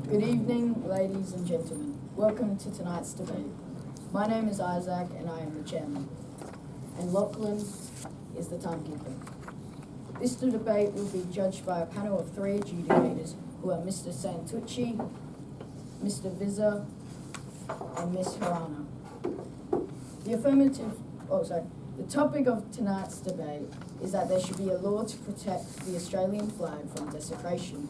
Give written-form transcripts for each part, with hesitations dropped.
Good evening, ladies and gentlemen. Welcome to tonight's debate. My name is Isaac and I am the chairman, and Lachlan is the timekeeper. This debate will be judged by a panel of 3 adjudicators who are Mr. Santucci, Mr. Vizza, and Ms. Harana. The topic of tonight's debate is that there should be a law to protect the Australian flag from desecration.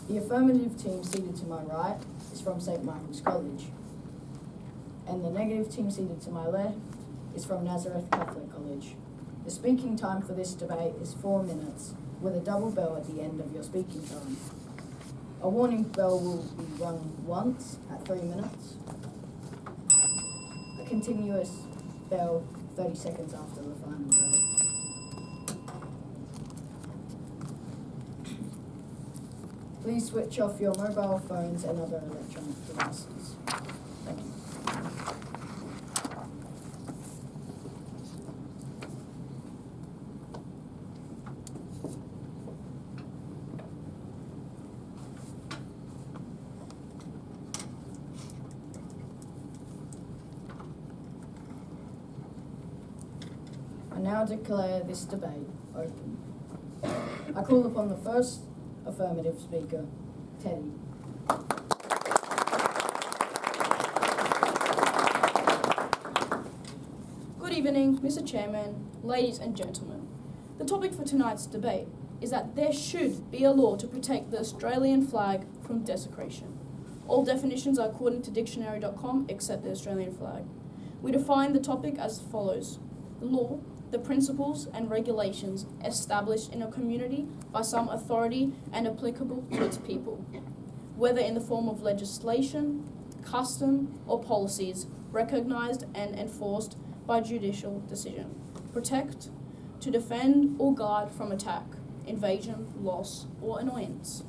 The affirmative team seated to my right is from St. Michael's College, and the negative team seated to my left is from Nazareth Catholic College. The speaking time for this debate is 4 minutes, with a double bell at the end of your speaking time. A warning bell will be rung once at 3 minutes, a continuous bell 30 seconds after the final bell. Please switch off your mobile phones and other electronic devices. Thank you. I now declare this debate open. I call upon the first affirmative speaker, Teddy. Good evening, Mr. Chairman, ladies and gentlemen. The topic for tonight's debate is that there should be a law to protect the Australian flag from desecration. All definitions are according to dictionary.com except the Australian flag. We define the topic as follows: the law, the principles and regulations established in a community by some authority and applicable to its people, whether in the form of legislation, custom, or policies recognized and enforced by judicial decision. Protect, to defend or guard from attack, invasion, loss, or annoyance.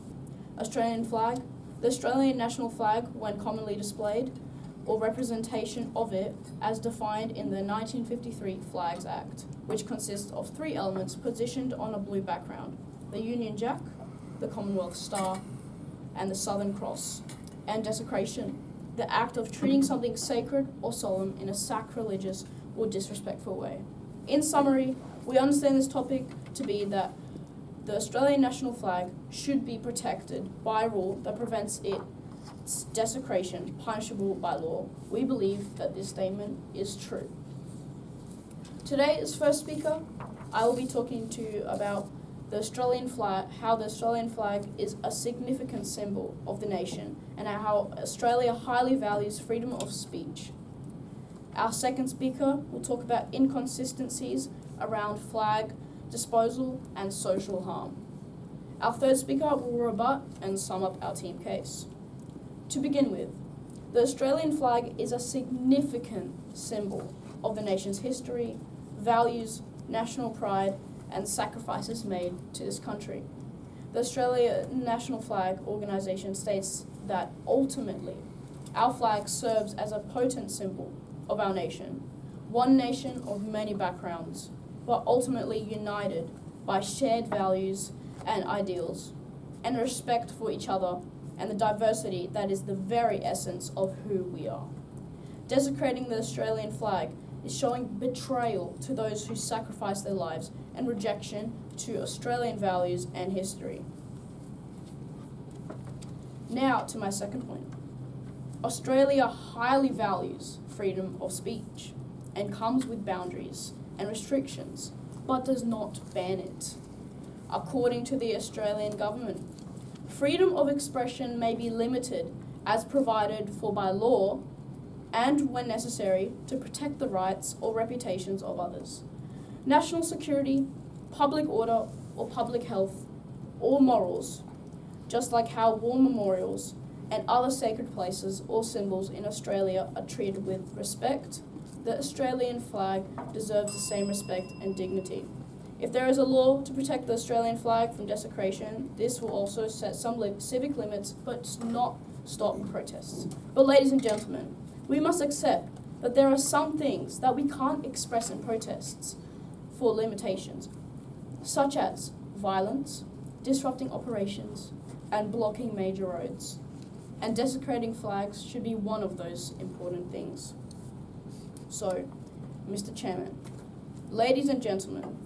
Australian flag, the Australian national flag when commonly displayed, or representation of it as defined in the 1953 Flags Act, which consists of 3 elements positioned on a blue background: the Union Jack, the Commonwealth Star, and the Southern Cross. And desecration, the act of treating something sacred or solemn in a sacrilegious or disrespectful way. In summary, we understand this topic to be that the Australian national flag should be protected by a rule that prevents its desecration punishable by law. We believe that this statement is true. Today's first speaker, I will be talking to you about the Australian flag, how the Australian flag is a significant symbol of the nation, and how Australia highly values freedom of speech. Our second speaker will talk about inconsistencies around flag disposal and social harm. Our third speaker will rebut and sum up our team case. To begin with, the Australian flag is a significant symbol of the nation's history, values, national pride, and sacrifices made to this country. The Australian National Flag Organisation states that ultimately, our flag serves as a potent symbol of our nation, one nation of many backgrounds, but ultimately united by shared values and ideals, and respect for each other and the diversity that is the very essence of who we are. Desecrating the Australian flag is showing betrayal to those who sacrifice their lives and rejection to Australian values and history. Now to my second point. Australia highly values freedom of speech and comes with boundaries and restrictions, but does not ban it. According to the Australian government, freedom of expression may be limited as provided for by law and, when necessary, to protect the rights or reputations of others. National security, public order or public health, or morals, just like how war memorials and other sacred places or symbols in Australia are treated with respect, the Australian flag deserves the same respect and dignity. If there is a law to protect the Australian flag from desecration, this will also set some civic limits, but not stop protests. But ladies and gentlemen, we must accept that there are some things that we can't express in protests for limitations, such as violence, disrupting operations, and blocking major roads. and desecrating flags should be one of those important things. So, Mr. Chairman, ladies and gentlemen,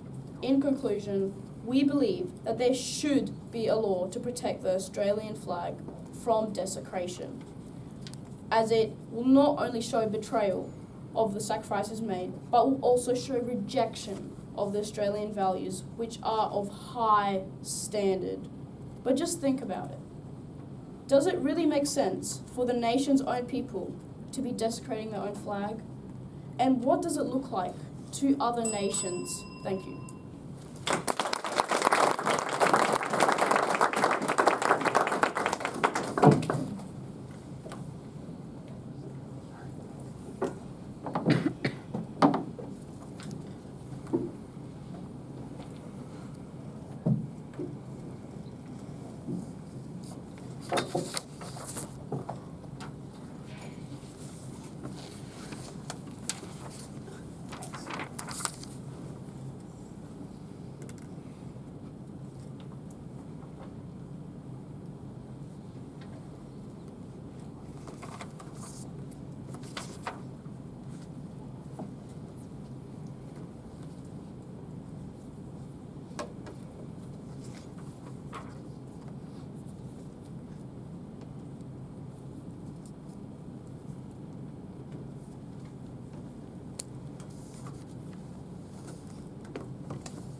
in conclusion, we believe that there should be a law to protect the Australian flag from desecration, as it will not only show betrayal of the sacrifices made, but will also show rejection of the Australian values, which are of high standard. But just think about it. Does it really make sense for the nation's own people to be desecrating their own flag? And what does it look like to other nations? Thank you.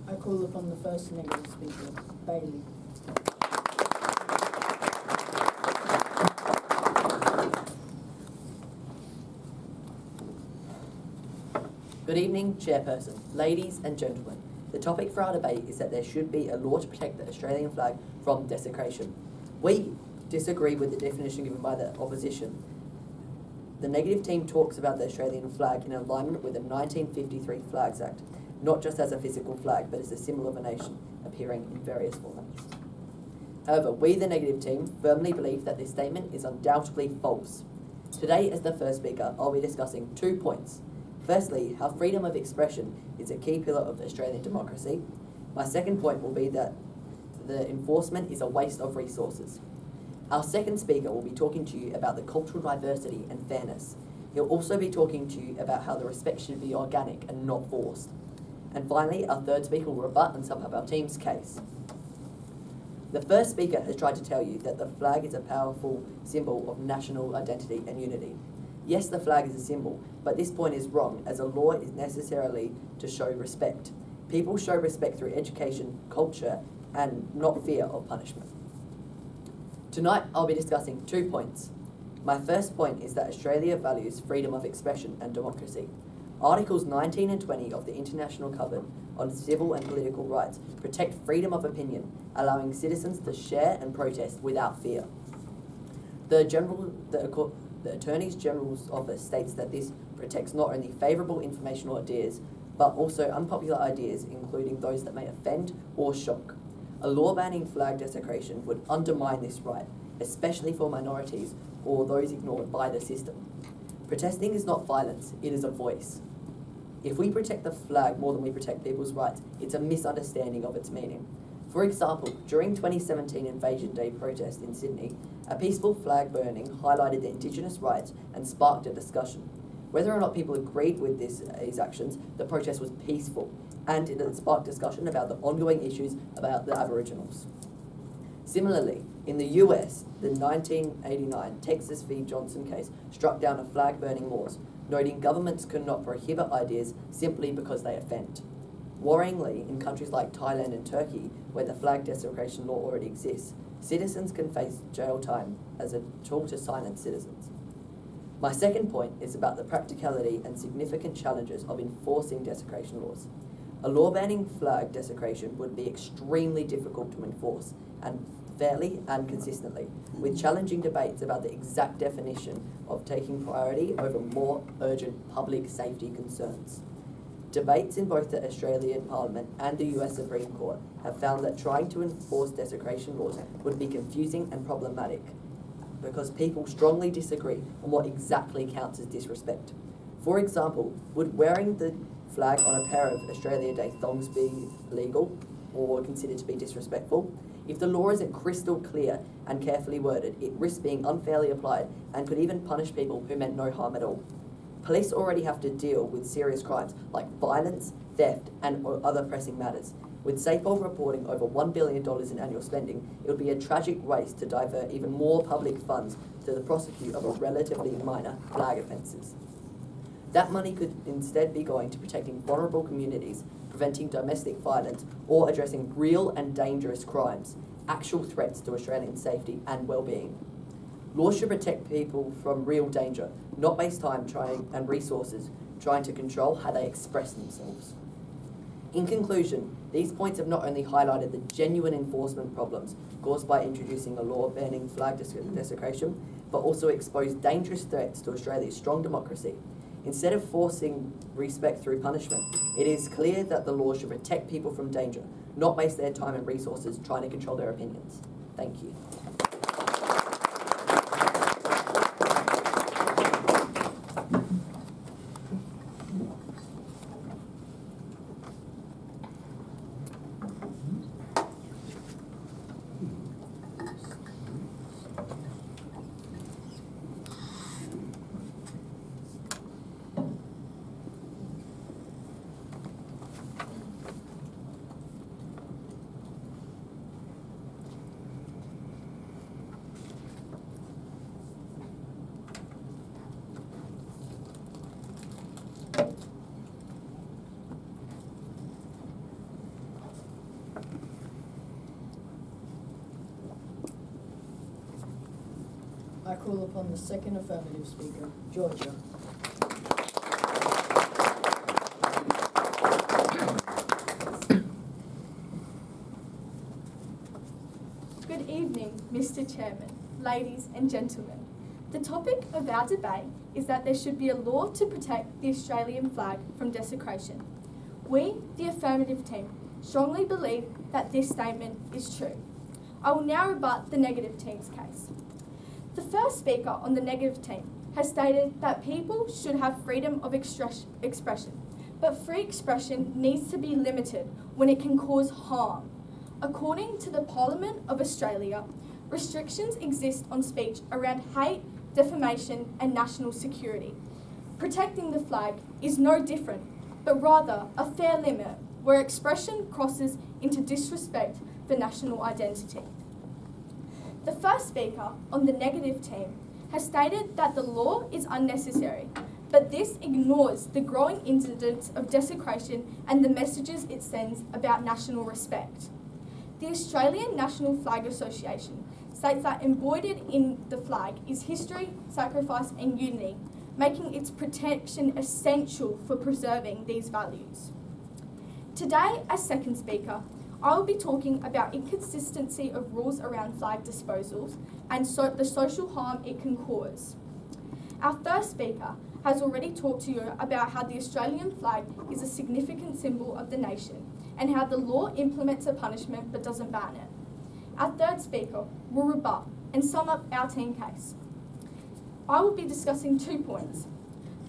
I call upon the first negative speaker, Bailey. Good evening, Chairperson, ladies and gentlemen. The topic for our debate is that there should be a law to protect the Australian flag from desecration. We disagree with the definition given by the opposition. The negative team talks about the Australian flag in alignment with the 1953 Flags Act, not just as a physical flag, but as a symbol of a nation, appearing in various formats. However, we, the negative team, firmly believe that this statement is undoubtedly false. Today, as the first speaker, I'll be discussing 2 points. Firstly, how freedom of expression is a key pillar of Australian democracy. My second point will be that the enforcement is a waste of resources. Our second speaker will be talking to you about the cultural diversity and fairness. He'll also be talking to you about how the respect should be organic and not forced. And finally, our third speaker will rebut and sum up our team's case. The first speaker has tried to tell you that the flag is a powerful symbol of national identity and unity. Yes, the flag is a symbol, but this point is wrong, as a law is necessarily to show respect. People show respect through education, culture, and not fear of punishment. Tonight, I'll be discussing 2 points. My first point is that Australia values freedom of expression and democracy. Articles 19 and 20 of the International Covenant on Civil and Political Rights protect freedom of opinion, allowing citizens to share and protest without fear. The Attorney General's Office states that this protects not only favourable information or ideas, but also unpopular ideas, including those that may offend or shock. A law banning flag desecration would undermine this right, especially for minorities or those ignored by the system. Protesting is not violence, it is a voice. If we protect the flag more than we protect people's rights, it's a misunderstanding of its meaning. For example, during 2017 Invasion Day protest in Sydney, a peaceful flag burning highlighted the Indigenous rights and sparked a discussion. Whether or not people agreed with these actions, the protest was peaceful, and it sparked discussion about the ongoing issues about the Aboriginals. Similarly, in the US, the 1989 Texas v. Johnson case struck down a flag-burning laws, noting governments could not prohibit ideas simply because they offend. Worryingly, in countries like Thailand and Turkey, where the flag desecration law already exists, citizens can face jail time as a tool to silence citizens. My second point is about the practicality and significant challenges of enforcing desecration laws. A law banning flag desecration would be extremely difficult to enforce, and fairly and consistently, with challenging debates about the exact definition of taking priority over more urgent public safety concerns. Debates in both the Australian Parliament and the US Supreme Court have found that trying to enforce desecration laws would be confusing and problematic because people strongly disagree on what exactly counts as disrespect. For example, would wearing the flag on a pair of Australia Day thongs be legal or considered to be disrespectful? If the law isn't crystal clear and carefully worded, it risks being unfairly applied and could even punish people who meant no harm at all. Police already have to deal with serious crimes like violence, theft, and other pressing matters. With Safehold reporting over $1 billion in annual spending, it would be a tragic waste to divert even more public funds to the prosecute of a relatively minor flag offences. That money could instead be going to protecting vulnerable communities, preventing domestic violence, or addressing real and dangerous crimes, actual threats to Australian safety and well-being. Laws should protect people from real danger, not waste time and resources trying to control how they express themselves. In conclusion, these points have not only highlighted the genuine enforcement problems caused by introducing a law banning flag desecration, but also exposed dangerous threats to Australia's strong democracy. Instead of forcing respect through punishment, it is clear that the law should protect people from danger, not waste their time and resources trying to control their opinions. Thank you. I call upon the second affirmative speaker, Georgia. Good evening, Mr. Chairman, ladies and gentlemen. The topic of our debate is that there should be a law to protect the Australian flag from desecration. We, the Affirmative team, strongly believe that this statement is true. I will now rebut the negative team's case. The first speaker on the negative team has stated that people should have freedom of expression, but free expression needs to be limited when it can cause harm. According to the Parliament of Australia, restrictions exist on speech around hate, defamation and national security. Protecting the flag is no different, but rather a fair limit where expression crosses into disrespect for national identity. The first speaker on the negative team has stated that the law is unnecessary, but this ignores the growing incidence of desecration and the messages it sends about national respect. The Australian National Flag Association states that embroidered in the flag is history, sacrifice and unity, making its protection essential for preserving these values. Today, as second speaker, I will be talking about inconsistency of rules around flag disposals and the social harm it can cause. Our first speaker has already talked to you about how the Australian flag is a significant symbol of the nation and how the law implements a punishment but doesn't ban it. Our third speaker will rebut and sum up our team case. I will be discussing 2 points.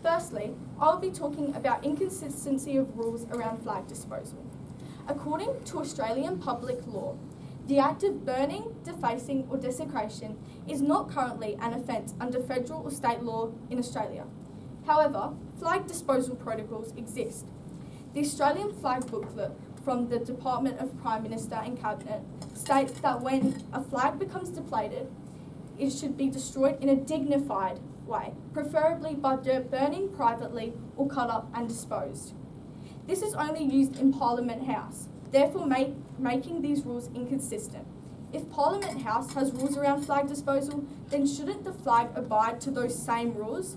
Firstly, I will be talking about inconsistency of rules around flag disposal. According to Australian public law, the act of burning, defacing or desecration is not currently an offence under federal or state law in Australia. However, flag disposal protocols exist. The Australian flag booklet from the Department of Prime Minister and Cabinet states that when a flag becomes depleted, it should be destroyed in a dignified way, preferably by burning privately or cut up and disposed. This is only used in Parliament House, therefore making these rules inconsistent. If Parliament House has rules around flag disposal, then shouldn't the flag abide to those same rules?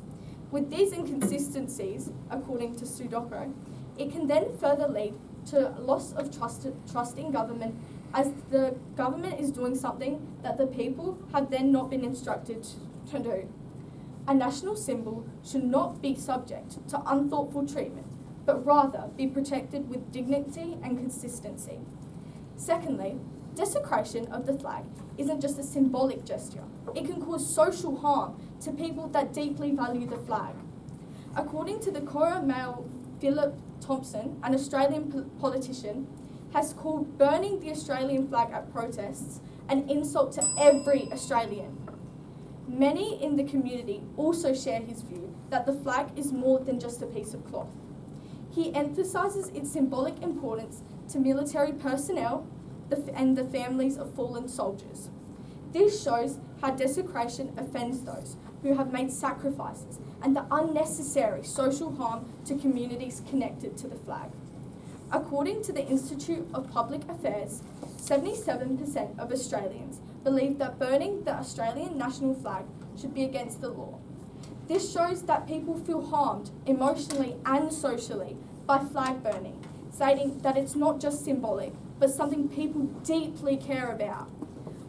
With these inconsistencies, according to Sudoku, it can then further lead to loss of trust in government, as the government is doing something that the people have then not been instructed to do. A national symbol should not be subject to unthoughtful treatment, but rather be protected with dignity and consistency. Secondly, desecration of the flag isn't just a symbolic gesture. It can cause social harm to people that deeply value the flag. According to the Courier Mail, Philip Thompson, an Australian politician, has called burning the Australian flag at protests an insult to every Australian. Many in the community also share his view that the flag is more than just a piece of cloth. He emphasises its symbolic importance to military personnel and the families of fallen soldiers. This shows how desecration offends those who have made sacrifices and the unnecessary social harm to communities connected to the flag. According to the Institute of Public Affairs, 77% of Australians believe that burning the Australian national flag should be against the law. This shows that people feel harmed emotionally and socially by flag burning, stating that it's not just symbolic, but something people deeply care about.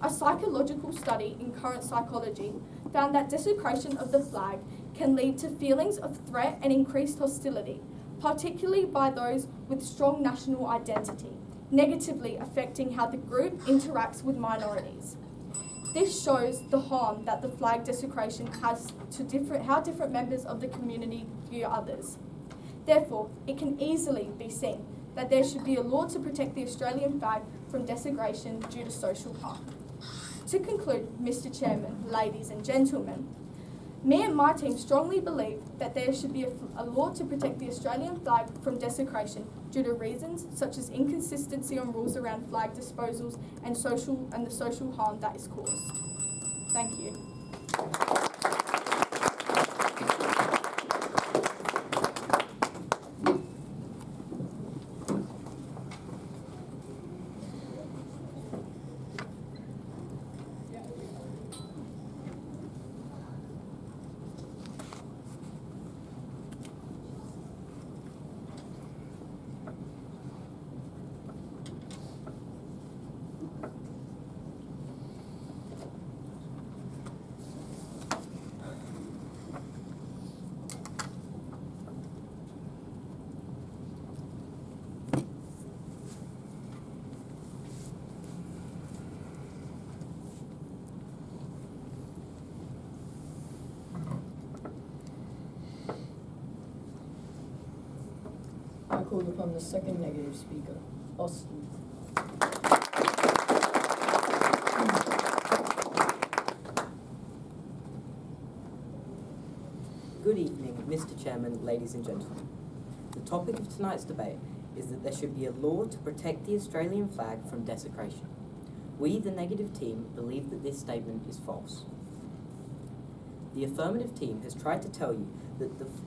A psychological study in current psychology found that desecration of the flag can lead to feelings of threat and increased hostility, particularly by those with strong national identity, negatively affecting how the group interacts with minorities. This shows the harm that the flag desecration has to how different members of the community view others. Therefore, it can easily be seen that there should be a law to protect the Australian flag from desecration due to social harm. To conclude, Mr. Chairman, ladies and gentlemen, me and my team strongly believe that there should be a law to protect the Australian flag from desecration due to reasons such as inconsistency on rules around flag disposals and the social harm that is caused. Thank you. I call upon the second negative speaker, Austin. Good evening, Mr. Chairman, ladies and gentlemen. The topic of tonight's debate is that there should be a law to protect the Australian flag from desecration. We, the negative team, believe that this statement is false. The affirmative team has tried to tell you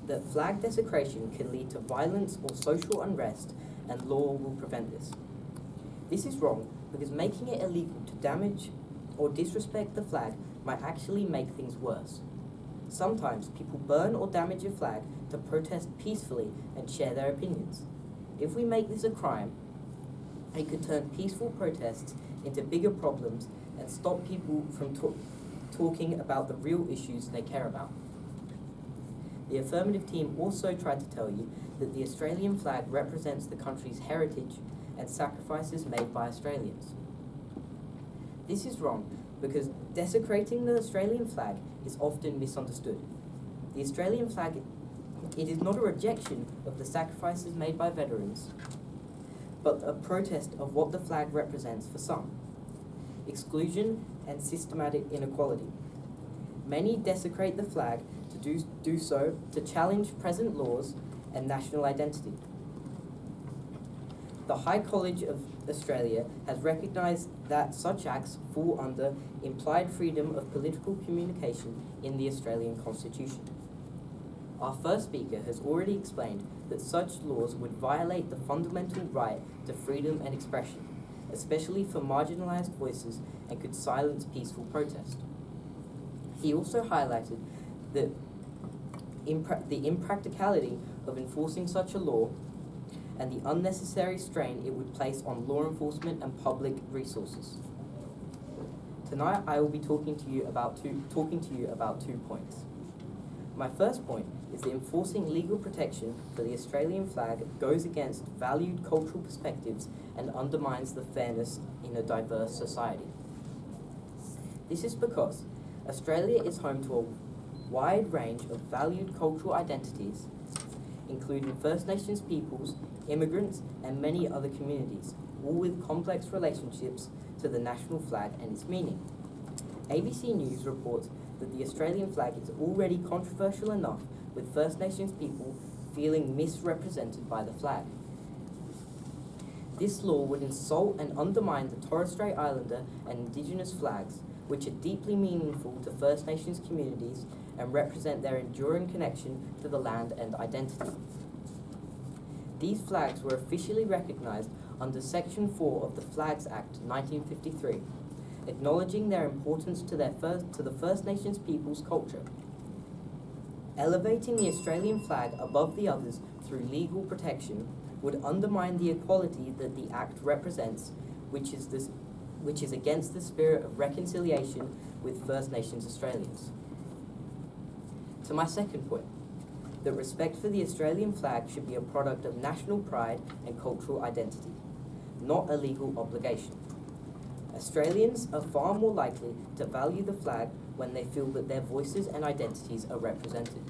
that flag desecration can lead to violence or social unrest, and law will prevent this. This is wrong because making it illegal to damage or disrespect the flag might actually make things worse. Sometimes people burn or damage a flag to protest peacefully and share their opinions. If we make this a crime, it could turn peaceful protests into bigger problems and stop people from talking about the real issues they care about. The affirmative team also tried to tell you that the Australian flag represents the country's heritage and sacrifices made by Australians. This is wrong because desecrating the Australian flag is often misunderstood. The Australian flag, it is not a rejection of the sacrifices made by veterans, but a protest of what the flag represents for some: exclusion and systematic inequality. Many desecrate the flag to do so to challenge present laws and national identity. The High College of Australia has recognised that such acts fall under implied freedom of political communication in the Australian Constitution. Our first speaker has already explained that such laws would violate the fundamental right to freedom and expression, especially for marginalised voices, and could silence peaceful protest. He also highlighted that the impracticality of enforcing such a law and the unnecessary strain it would place on law enforcement and public resources. Tonight I will be talking to you about two points. My first point is that enforcing legal protection for the Australian flag goes against valued cultural perspectives and undermines the fairness in a diverse society. This is because Australia is home to a wide range of valued cultural identities, including First Nations peoples, immigrants, and many other communities, all with complex relationships to the national flag and its meaning. ABC News reports that the Australian flag is already controversial enough, with First Nations people feeling misrepresented by the flag. This law would insult and undermine the Torres Strait Islander and Indigenous flags, which are deeply meaningful to First Nations communities and represent their enduring connection to the land and identity. These flags were officially recognised under Section 4 of the Flags Act 1953, acknowledging their importance to the First Nations people's culture. Elevating the Australian flag above the others through legal protection would undermine the equality that the Act represents, which is against the spirit of reconciliation with First Nations Australians. To my second point, that respect for the Australian flag should be a product of national pride and cultural identity, not a legal obligation. Australians are far more likely to value the flag when they feel that their voices and identities are represented.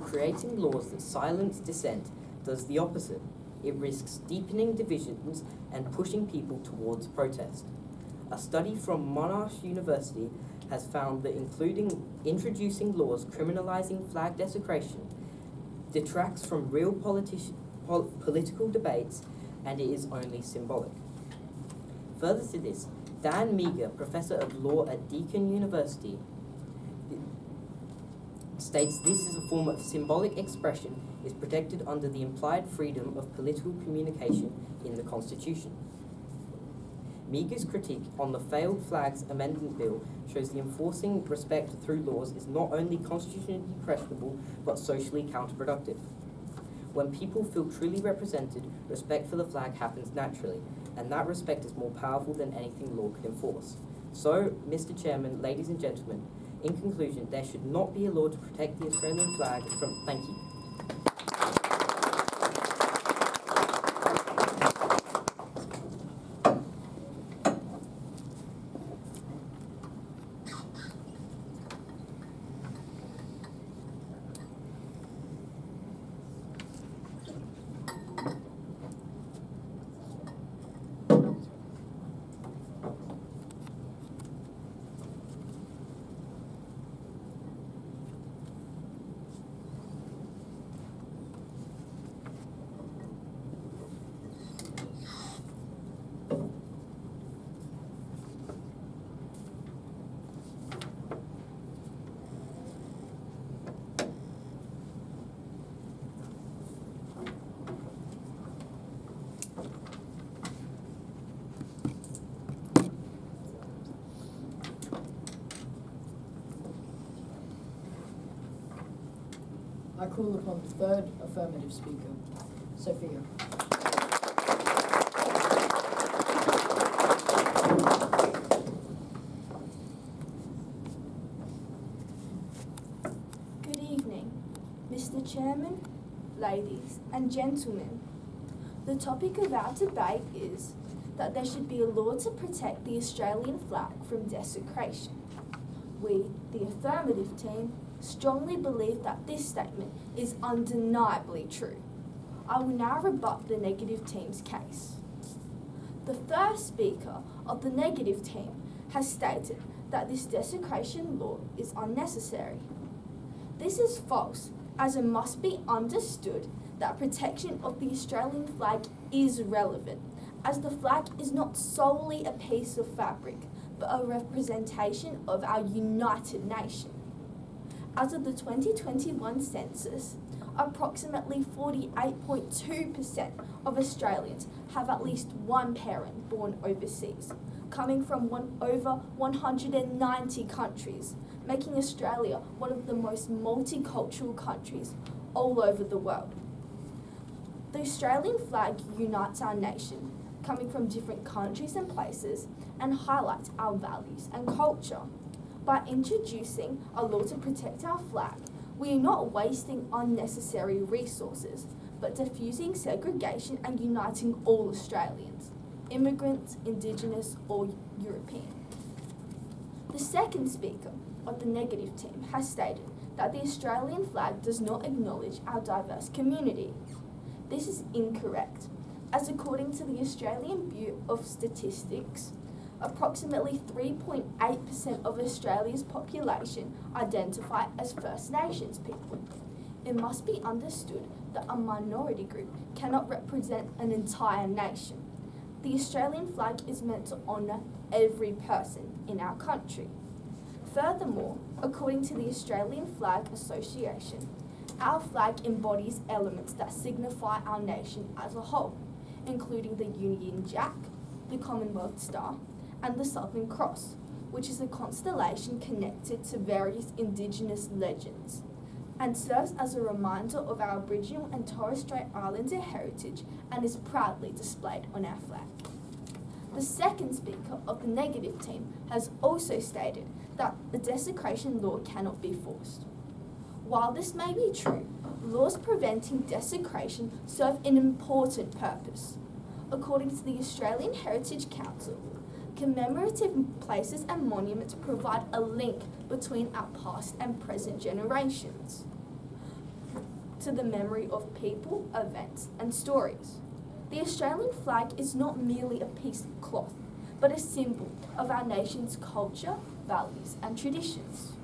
Creating laws that silence dissent does the opposite. It risks deepening divisions and pushing people towards protest. A study from Monash University has found that introducing laws criminalising flag desecration detracts from real political debates, and it is only symbolic. Further to this, Dan Meager, Professor of Law at Deakin University, states this is a form of symbolic expression is protected under the implied freedom of political communication in the Constitution. Meager's critique on the failed Flags Amendment Bill shows the enforcing respect through laws is not only constitutionally questionable, but socially counterproductive. When people feel truly represented, respect for the flag happens naturally, and that respect is more powerful than anything law could enforce. So, Mr. Chairman, ladies and gentlemen, in conclusion, there should not be a law to protect the Australian flag from... Thank you. I call upon the third affirmative speaker, Sophia. Good evening, Mr. Chairman, ladies and gentlemen. The topic of our debate is that there should be a law to protect the Australian flag from desecration. We, the affirmative team, strongly believe that this statement is undeniably true. I will now rebut the negative team's case. The first speaker of the negative team has stated that this desecration law is unnecessary. This is false, as it must be understood that protection of the Australian flag is relevant, as the flag is not solely a piece of fabric, but a representation of our United Nations. As of the 2021 census, approximately 48.2% of Australians have at least one parent born overseas, coming from over 190 countries, making Australia one of the most multicultural countries all over the world. The Australian flag unites our nation, coming from different countries and places, and highlights our values and culture. By introducing a law to protect our flag, we are not wasting unnecessary resources, but diffusing segregation and uniting all Australians, immigrants, Indigenous or European. The second speaker of the negative team has stated that the Australian flag does not acknowledge our diverse community. This is incorrect. as according to the Australian Bureau of Statistics, approximately 3.8% of Australia's population identify as First Nations people. It must be understood that a minority group cannot represent an entire nation. The Australian flag is meant to honour every person in our country. Furthermore, according to the Australian Flag Association, our flag embodies elements that signify our nation as a whole, including the Union Jack, the Commonwealth Star, and the Southern Cross, which is a constellation connected to various Indigenous legends, and serves as a reminder of our Aboriginal and Torres Strait Islander heritage and is proudly displayed on our flag. The second speaker of the negative team has also stated that the desecration law cannot be forced. While this may be true, laws preventing desecration serve an important purpose. According to the Australian Heritage Council, commemorative places and monuments provide a link between our past and present generations to the memory of people, events, and stories. The Australian flag is not merely a piece of cloth, but a symbol of our nation's culture, values, and traditions.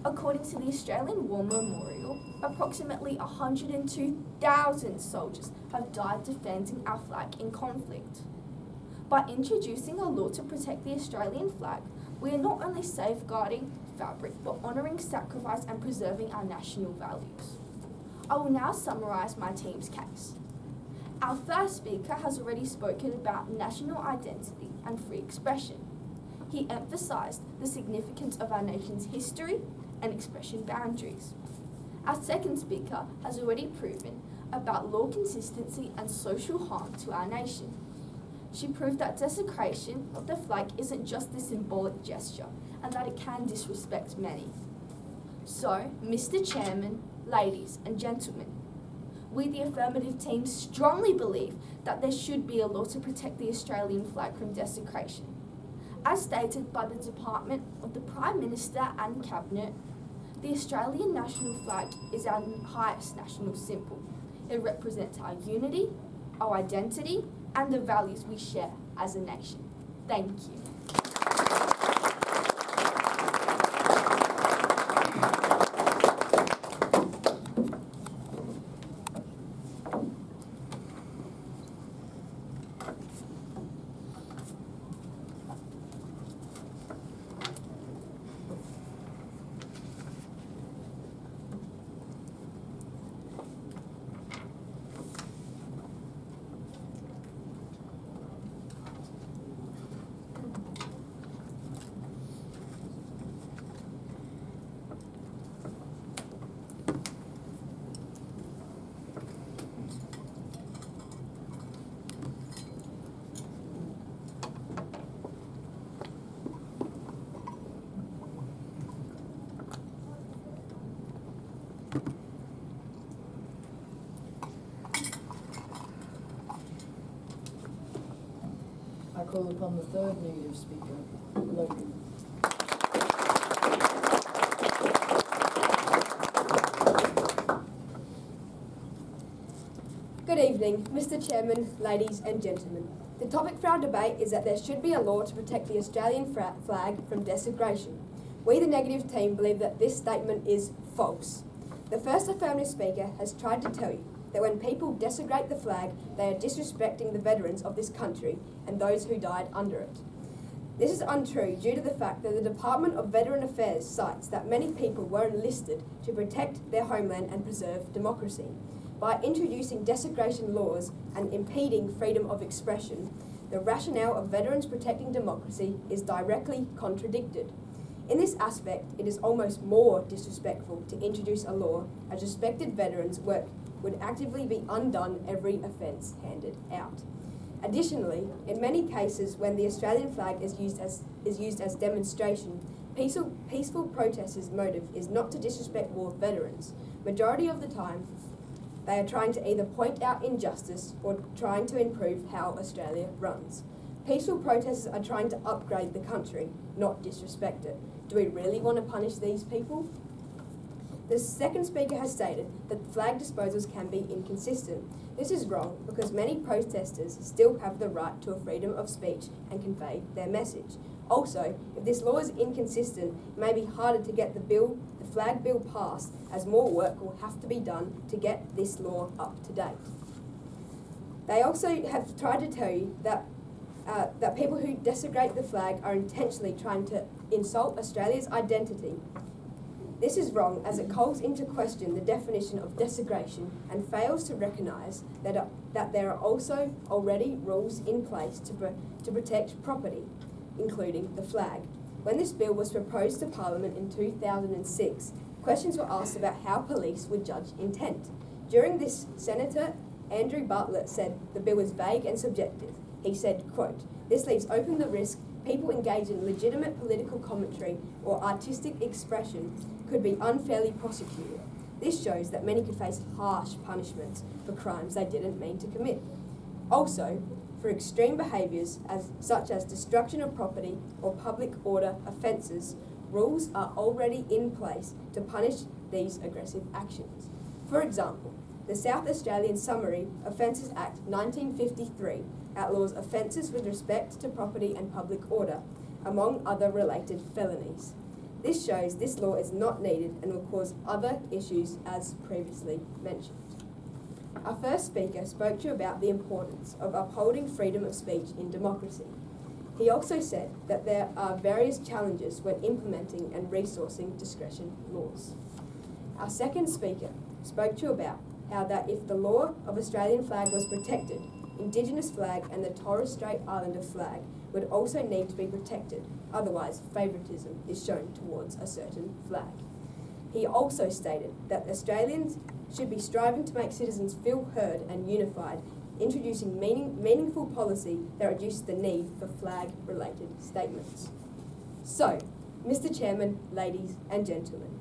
According to the Australian War Memorial, approximately 102,000 soldiers have died defending our flag in conflict. By introducing a law to protect the Australian flag, we are not only safeguarding fabric, but honouring sacrifice and preserving our national values. I will now summarise my team's case. Our first speaker has already spoken about national identity and free expression. He emphasised the significance of our nation's history and expression boundaries. Our second speaker has already proven about law consistency and social harm to our nation. She proved that desecration of the flag isn't just a symbolic gesture and that it can disrespect many. So, Mr. Chairman, ladies and gentlemen, we the Affirmative team strongly believe that there should be a law to protect the Australian flag from desecration. As stated by the Department of the Prime Minister and Cabinet, the Australian national flag is our highest national symbol. It represents our unity, our identity, and the values we share as a nation. Thank you. I call upon the third negative speaker, Logan. Good evening, Mr. Chairman, ladies and gentlemen. The topic for our debate is that there should be a law to protect the Australian flag from desecration. We, the negative team, believe that this statement is false. The first affirmative speaker has tried to tell you that when people desecrate the flag, they are disrespecting the veterans of this country and those who died under it. This is untrue due to the fact that the Department of Veteran Affairs cites that many people were enlisted to protect their homeland and preserve democracy. By introducing desecration laws and impeding freedom of expression, the rationale of veterans protecting democracy is directly contradicted. In this aspect, it is almost more disrespectful to introduce a law as respected veterans' work would actively be undone every offence handed out. Additionally, in many cases when the Australian flag is used as demonstration, peaceful protesters' motive is not to disrespect war veterans. Majority of the time, they are trying to either point out injustice or trying to improve how Australia runs. Peaceful protesters are trying to upgrade the country, not disrespect it. Do we really want to punish these people? The second speaker has stated that flag disposals can be inconsistent. This is wrong because many protesters still have the right to a freedom of speech and convey their message. Also, if this law is inconsistent, it may be harder to get the flag bill passed, as more work will have to be done to get this law up to date. They also have tried to tell you that people who desecrate the flag are intentionally trying to insult Australia's identity. This is wrong as it calls into question the definition of desecration and fails to recognise that there are also already rules in place to protect property, including the flag. When this bill was proposed to Parliament in 2006, questions were asked about how police would judge intent. During this, Senator Andrew Bartlett said the bill was vague and subjective. He said, quote, "This leaves open the risk people engage in legitimate political commentary or artistic expression could be unfairly prosecuted. This shows that many could face harsh punishments for crimes they didn't mean to commit. Also, for extreme behaviours such as destruction of property or public order offences, rules are already in place to punish these aggressive actions. For example, the South Australian Summary Offences Act 1953 outlaws offences with respect to property and public order, among other related felonies. This shows this law is not needed and will cause other issues as previously mentioned. Our first speaker spoke to you about the importance of upholding freedom of speech in democracy. He also said that there are various challenges when implementing and resourcing discretion laws. Our second speaker spoke to you about how that if the law of Australian flag was protected, Indigenous flag and the Torres Strait Islander flag would also need to be protected, otherwise favouritism is shown towards a certain flag. He also stated that Australians should be striving to make citizens feel heard and unified, introducing meaningful policy that reduces the need for flag-related statements. So, Mr. Chairman, ladies and gentlemen,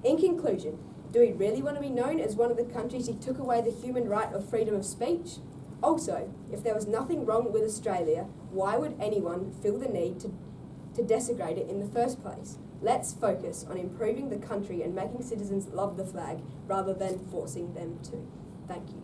in conclusion, do we really want to be known as one of the countries who took away the human right of freedom of speech? Also, if there was nothing wrong with Australia, why would anyone feel the need to desecrate it in the first place? Let's focus on improving the country and making citizens love the flag rather than forcing them to. Thank you.